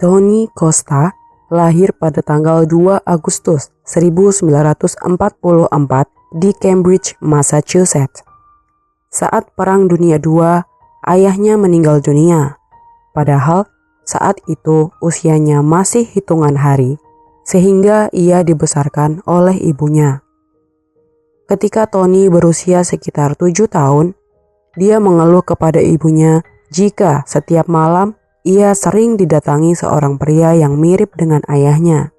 Tony Costa lahir pada tanggal 2 Agustus 1944 di Cambridge, Massachusetts. Saat Perang Dunia II, ayahnya meninggal dunia. Padahal saat itu usianya masih hitungan hari, sehingga ia dibesarkan oleh ibunya. Ketika Tony berusia sekitar 7 tahun, dia mengeluh kepada ibunya jika setiap malam ia sering didatangi seorang pria yang mirip dengan ayahnya.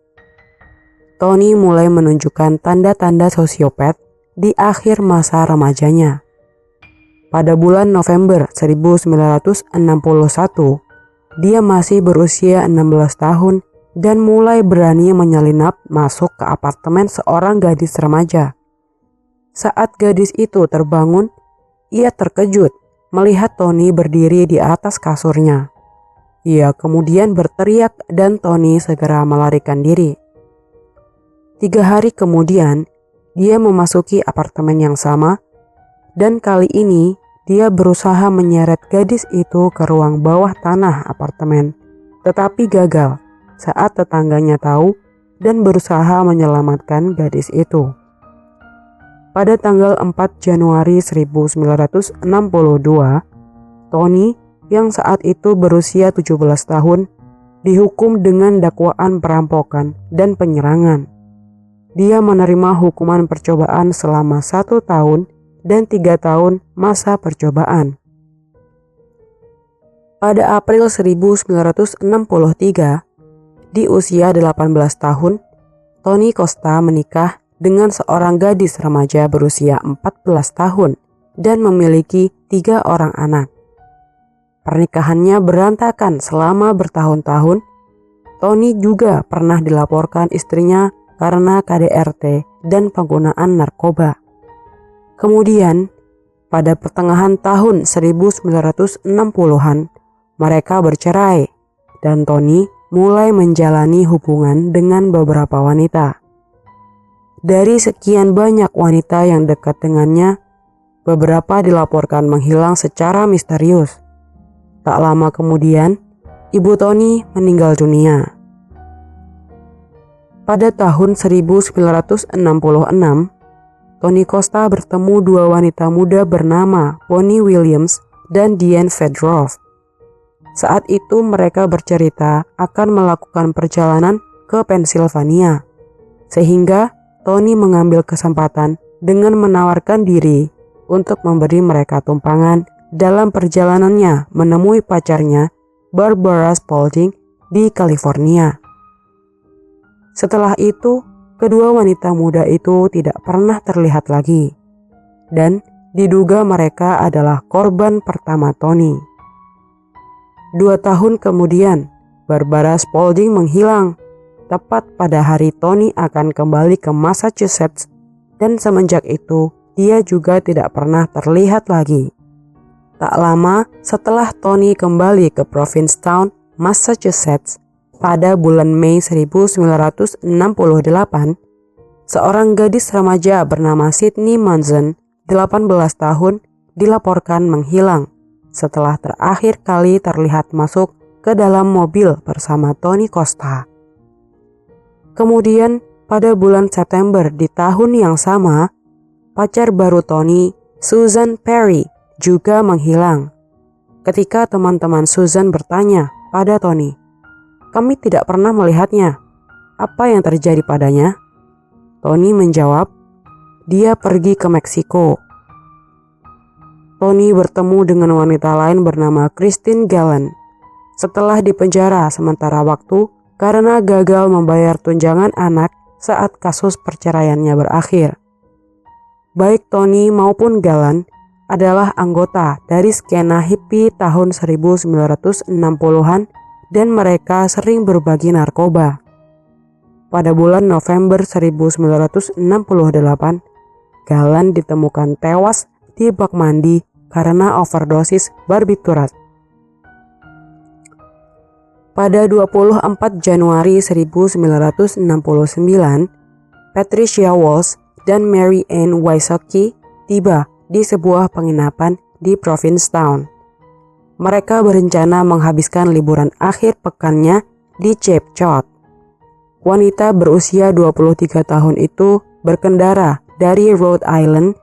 Tony mulai menunjukkan tanda-tanda sosiopat di akhir masa remajanya. Pada bulan November 1961, dia masih berusia 16 tahun dan mulai berani menyelinap masuk ke apartemen seorang gadis remaja. Saat gadis itu terbangun, ia terkejut melihat Tony berdiri di atas kasurnya. Ia kemudian berteriak dan Tony segera melarikan diri. 3 hari kemudian, dia memasuki apartemen yang sama dan kali ini dia berusaha menyeret gadis itu ke ruang bawah tanah apartemen, tetapi gagal saat tetangganya tahu dan berusaha menyelamatkan gadis itu. Pada tanggal 4 Januari 1962, Tony yang saat itu berusia 17 tahun dihukum dengan dakwaan perampokan dan penyerangan. Dia menerima hukuman percobaan selama 1 tahun dan 3 tahun masa percobaan. Pada April 1963, di usia 18 tahun, Tony Costa menikah dengan seorang gadis remaja berusia 14 tahun dan memiliki 3 orang anak. Pernikahannya berantakan selama bertahun-tahun. Tony juga pernah dilaporkan istrinya karena KDRT dan penggunaan narkoba. Kemudian, pada pertengahan tahun 1960-an, mereka bercerai dan Tony mulai menjalani hubungan dengan beberapa wanita. Dari sekian banyak wanita yang dekat dengannya, beberapa dilaporkan menghilang secara misterius. Tak lama kemudian, ibu Tony meninggal dunia. Pada tahun 1966, Tony Costa bertemu 2 wanita muda bernama Bonnie Williams dan Diane Fedorov. Saat itu mereka bercerita akan melakukan perjalanan ke Pennsylvania, sehingga Tony mengambil kesempatan dengan menawarkan diri untuk memberi mereka tumpangan dalam perjalanannya menemui pacarnya Barbara Spalding di California. Setelah itu, kedua wanita muda itu tidak pernah terlihat lagi dan diduga mereka adalah korban pertama Tony. 2 tahun kemudian, Barbara Spalding menghilang tepat pada hari Tony akan kembali ke Massachusetts, dan semenjak itu dia juga tidak pernah terlihat lagi. Tak lama setelah Tony kembali ke Provincetown, Massachusetts, pada bulan Mei 1968, seorang gadis remaja bernama Sydney Munson, 18 tahun, dilaporkan menghilang setelah terakhir kali terlihat masuk ke dalam mobil bersama Tony Costa. Kemudian pada bulan September di tahun yang sama, pacar baru Tony, Susan Perry, juga menghilang. Ketika teman-teman Susan bertanya pada Tony, "Kami tidak pernah melihatnya. Apa yang terjadi padanya?" Tony menjawab, "Dia pergi ke Meksiko." Tony bertemu dengan wanita lain bernama Christine Gallen setelah dipenjara sementara waktu karena gagal membayar tunjangan anak saat kasus perceraiannya berakhir. Baik Tony maupun Gallen adalah anggota dari skena hippie tahun 1960-an dan mereka sering berbagi narkoba. Pada bulan November 1968, Gallen ditemukan tewas di bak mandi karena overdosis barbiturat. Pada 24 Januari 1969, Patricia Walsh dan Mary Ann Wysocki tiba di sebuah penginapan di Provincetown. Mereka berencana menghabiskan liburan akhir pekannya di Cape Cod. Wanita berusia 23 tahun itu berkendara dari Rhode Island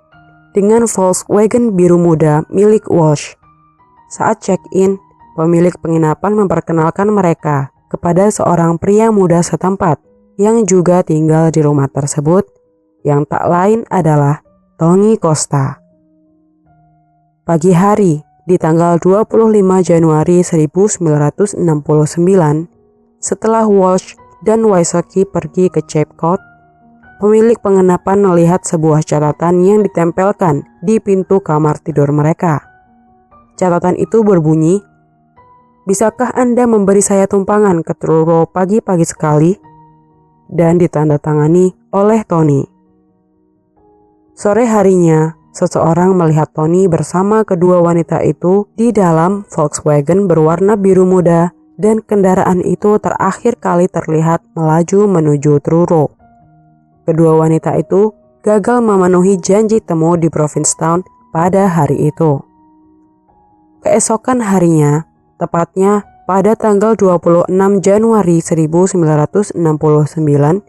dengan Volkswagen biru muda milik Walsh. Saat check-in, pemilik penginapan memperkenalkan mereka kepada seorang pria muda setempat yang juga tinggal di rumah tersebut, yang tak lain adalah Tony Costa. Pagi hari, di tanggal 25 Januari 1969, setelah Walsh dan Wysocki pergi ke Cape Cod, pemilik penginapan melihat sebuah catatan yang ditempelkan di pintu kamar tidur mereka. Catatan itu berbunyi, "Bisakah Anda memberi saya tumpangan ke Truro pagi-pagi sekali?" Dan ditandatangani oleh Tony. Sore harinya, seseorang melihat Tony bersama kedua wanita itu di dalam Volkswagen berwarna biru muda, dan kendaraan itu terakhir kali terlihat melaju menuju Truro. Kedua wanita itu gagal memenuhi janji temu di Provincetown pada hari itu. Keesokan harinya, tepatnya pada tanggal 26 Januari 1969,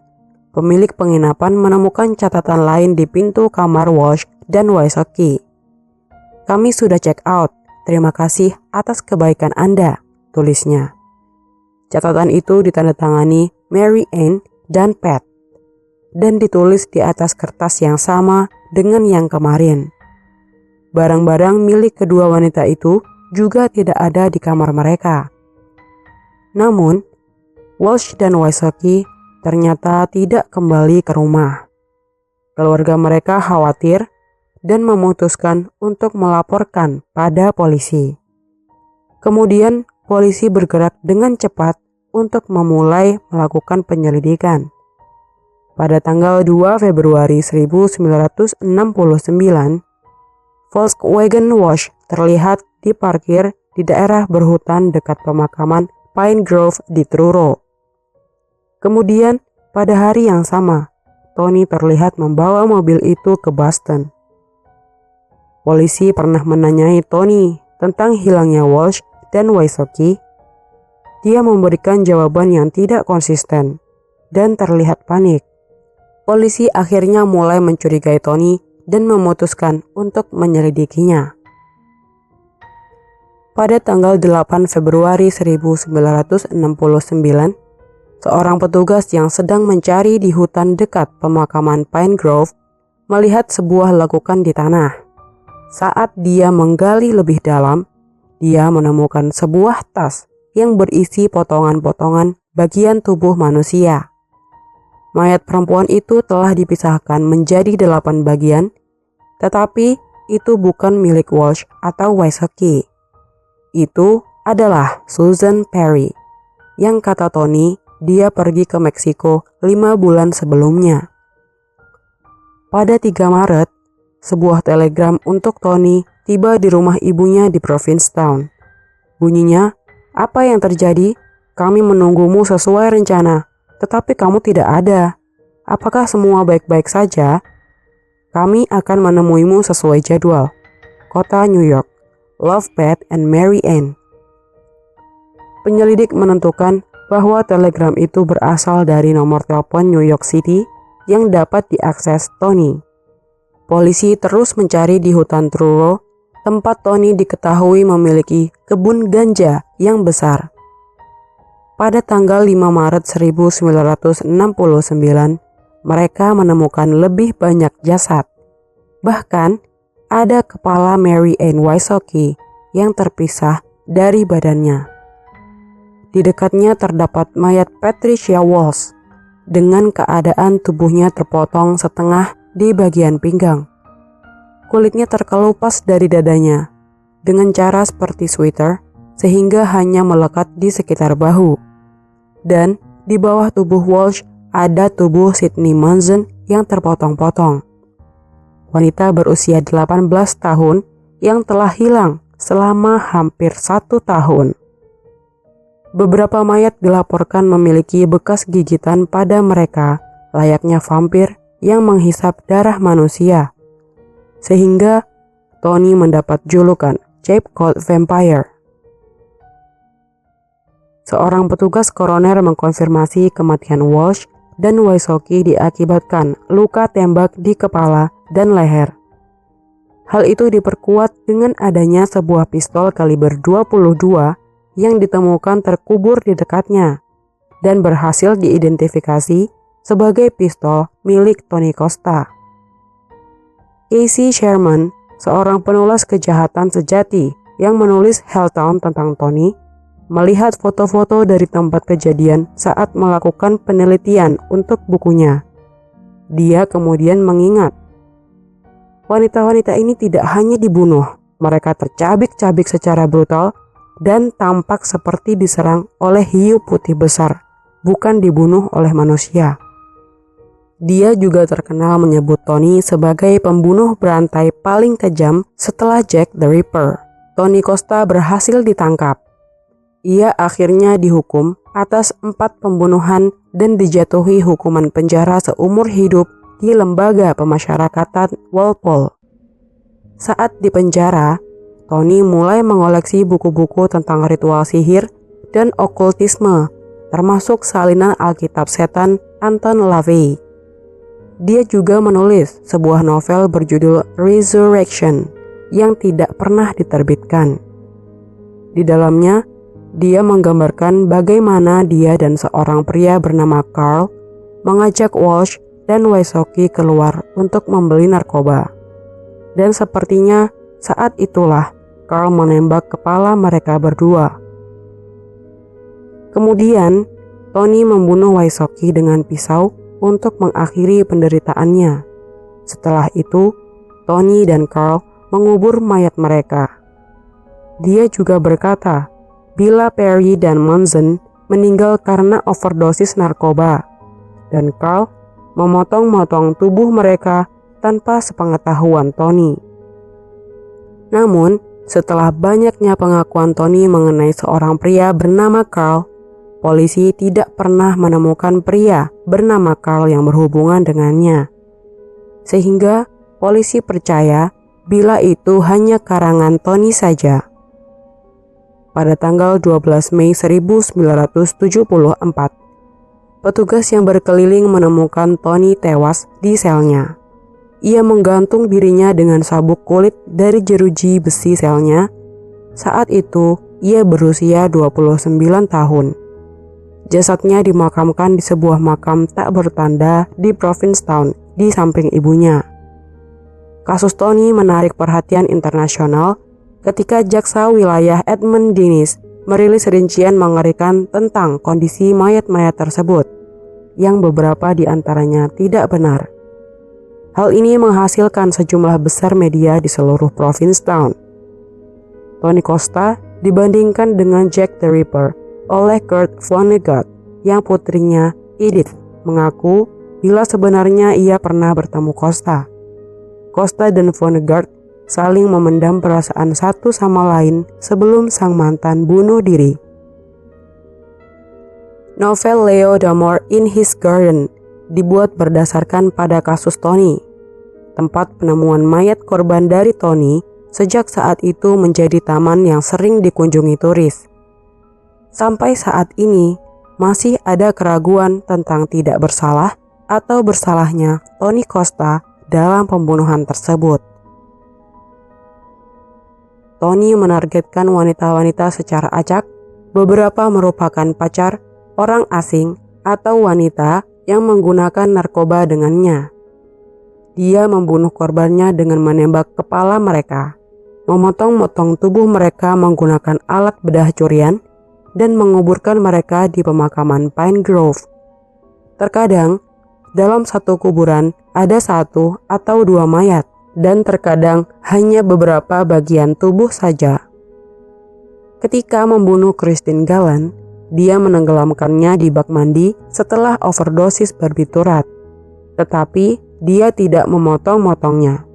pemilik penginapan menemukan catatan lain di pintu kamar Walsh dan Wysocki. "Kami sudah check out. Terima kasih atas kebaikan Anda," tulisnya. Catatan itu ditandatangani Mary Ann dan Pat, dan ditulis di atas kertas yang sama dengan yang kemarin. Barang-barang milik kedua wanita itu juga tidak ada di kamar mereka. Namun, Walsh dan Wysocki ternyata tidak kembali ke rumah. Keluarga mereka khawatir dan memutuskan untuk melaporkan pada polisi. Kemudian, polisi bergerak dengan cepat untuk memulai melakukan penyelidikan. Pada tanggal 2 Februari 1969, Volkswagen Walsh terlihat diparkir di daerah berhutan dekat pemakaman Pine Grove di Truro. Kemudian, pada hari yang sama, Tony terlihat membawa mobil itu ke Boston. Polisi pernah menanyai Tony tentang hilangnya Walsh dan Wysocki. Dia memberikan jawaban yang tidak konsisten dan terlihat panik. Polisi akhirnya mulai mencurigai Tony dan memutuskan untuk menyelidikinya. Pada tanggal 8 Februari 1969, seorang petugas yang sedang mencari di hutan dekat pemakaman Pine Grove melihat sebuah lekukan di tanah. Saat dia menggali lebih dalam, dia menemukan sebuah tas yang berisi potongan-potongan bagian tubuh manusia. Mayat perempuan itu telah dipisahkan menjadi 8 bagian, tetapi itu bukan milik Walsh atau Wysocki. Itu adalah Susan Perry, yang kata Tony, dia pergi ke Meksiko 5 bulan sebelumnya. Pada 3 Maret, sebuah telegram untuk Tony tiba di rumah ibunya di Provincetown. Bunyinya, "Apa yang terjadi? Kami menunggumu sesuai rencana, tetapi kamu tidak ada. Apakah semua baik-baik saja? Kami akan menemuimu sesuai jadwal. Kota New York. Love, Pat and Mary Ann." Penyelidik menentukan bahwa telegram itu berasal dari nomor telepon New York City yang dapat diakses Tony. Polisi terus mencari di hutan Truro, tempat Tony diketahui memiliki kebun ganja yang besar. Pada tanggal 5 Maret 1969, mereka menemukan lebih banyak jasad. Bahkan, ada kepala Mary Ann Wysocki yang terpisah dari badannya. Di dekatnya terdapat mayat Patricia Walsh dengan keadaan tubuhnya terpotong setengah di bagian pinggang. Kulitnya terkelupas dari dadanya dengan cara seperti sweater sehingga hanya melekat di sekitar bahu. Dan di bawah tubuh Walsh ada tubuh Sydney Munson yang terpotong-potong. Wanita berusia 18 tahun yang telah hilang selama hampir 1 tahun. Beberapa mayat dilaporkan memiliki bekas gigitan pada mereka, layaknya vampir yang menghisap darah manusia. Sehingga Tony mendapat julukan Cape Cod Vampire. seorang petugas koroner mengkonfirmasi kematian Walsh dan Wysocki diakibatkan luka tembak di kepala dan leher. Hal itu diperkuat dengan adanya sebuah pistol kaliber 22 yang ditemukan terkubur di dekatnya dan berhasil diidentifikasi sebagai pistol milik Tony Costa. Casey Sherman, seorang penulis kejahatan sejati yang menulis Helltown tentang Tony, melihat foto-foto dari tempat kejadian saat melakukan penelitian untuk bukunya. Dia kemudian mengingat, wanita-wanita ini tidak hanya dibunuh, mereka tercabik-cabik secara brutal dan tampak seperti diserang oleh hiu putih besar, bukan dibunuh oleh manusia. Dia juga terkenal menyebut Tony sebagai pembunuh berantai paling kejam setelah Jack the Ripper. Tony Costa berhasil ditangkap. Ia akhirnya dihukum atas 4 pembunuhan dan dijatuhi hukuman penjara seumur hidup di lembaga pemasyarakatan Walpole. Saat di penjara, Tony mulai mengoleksi buku-buku tentang ritual sihir dan okultisme, termasuk salinan Alkitab Setan Anton LaVey. Dia juga menulis sebuah novel berjudul Resurrection yang tidak pernah diterbitkan. Di dalamnya, dia menggambarkan bagaimana dia dan seorang pria bernama Carl mengajak Walsh dan Wysocki keluar untuk membeli narkoba. Dan sepertinya saat itulah Carl menembak kepala mereka berdua. Kemudian, Tony membunuh Wysocki dengan pisau untuk mengakhiri penderitaannya. Setelah itu, Tony dan Carl mengubur mayat mereka. Dia juga berkata, bila Perry dan Monson meninggal karena overdosis narkoba, dan Carl memotong-motong tubuh mereka tanpa sepengetahuan Tony. Namun, setelah banyaknya pengakuan Tony mengenai seorang pria bernama Carl, polisi tidak pernah menemukan pria bernama Carl yang berhubungan dengannya. Sehingga polisi percaya bila itu hanya karangan Tony saja. Pada tanggal 12 Mei 1974, petugas yang berkeliling menemukan Tony tewas di selnya. Ia menggantung dirinya dengan sabuk kulit dari jeruji besi selnya. Saat itu, ia berusia 29 tahun. Jasadnya dimakamkan di sebuah makam tak bertanda di Provincetown di samping ibunya. Kasus Tony menarik perhatian internasional ketika jaksa wilayah Edmund Dennis merilis rincian mengerikan tentang kondisi mayat-mayat tersebut, yang beberapa di antaranya tidak benar. Hal ini menghasilkan sejumlah besar media di seluruh Provincetown. Tony Costa dibandingkan dengan Jack the Ripper oleh Kurt Vonnegut, yang putrinya Edith mengaku bila sebenarnya ia pernah bertemu Costa. Costa dan Vonnegut saling memendam perasaan satu sama lain sebelum sang mantan bunuh diri. Novel Leo Damore in His Garden dibuat berdasarkan pada kasus Tony. Tempat penemuan mayat korban dari Tony sejak saat itu menjadi taman yang sering dikunjungi turis. Sampai saat ini masih ada keraguan tentang tidak bersalah atau bersalahnya Tony Costa dalam pembunuhan tersebut. Tony menargetkan wanita-wanita secara acak, beberapa merupakan pacar, orang asing, atau wanita yang menggunakan narkoba dengannya. Dia membunuh korbannya dengan menembak kepala mereka, memotong-motong tubuh mereka menggunakan alat bedah curian, dan menguburkan mereka di pemakaman Pine Grove. Terkadang, dalam satu kuburan ada 1 atau 2 mayat, dan terkadang hanya beberapa bagian tubuh saja. Ketika membunuh Christine Gallant, dia menenggelamkannya di bak mandi setelah overdosis barbiturat, tetapi dia tidak memotong-motongnya.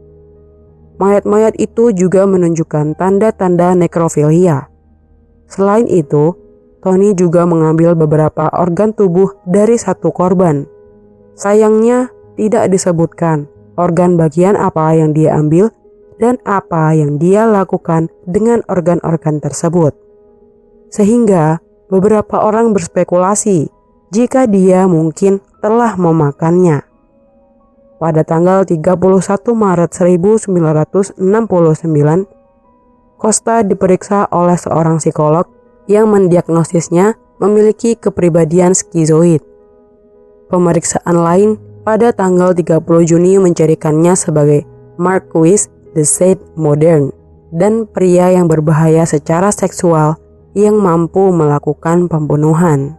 Mayat-mayat itu juga menunjukkan tanda-tanda nekrofilia. Selain itu, Tony juga mengambil beberapa organ tubuh dari satu korban. Sayangnya, tidak disebutkan organ bagian apa yang dia ambil dan apa yang dia lakukan dengan organ-organ tersebut. Sehingga Beberapa orang berspekulasi jika dia mungkin telah memakannya. Pada tanggal 31 Maret 1969, Costa diperiksa oleh seorang psikolog yang mendiagnosisnya memiliki kepribadian skizoid. Pemeriksaan lain pada tanggal 30 Juni mencirikannya sebagai Marquis de Sade-Modern dan pria yang berbahaya secara seksual yang mampu melakukan pembunuhan.